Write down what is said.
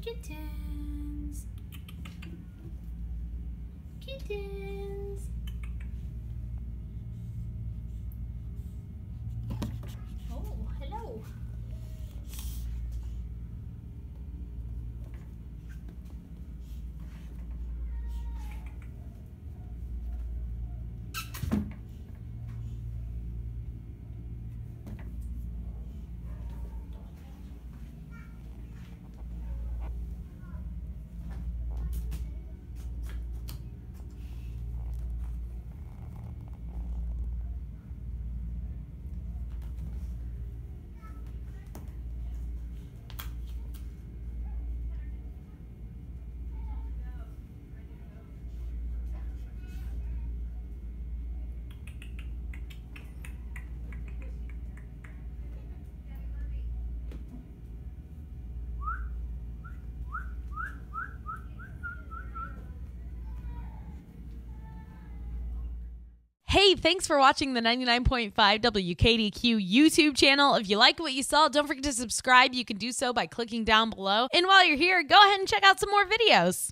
Kittens. Kittens. Oh, hello. Hey, thanks for watching the 99.5 WKDQ YouTube channel. If you like what you saw, don't forget to subscribe. You can do so by clicking down below. And while you're here, go ahead and check out some more videos.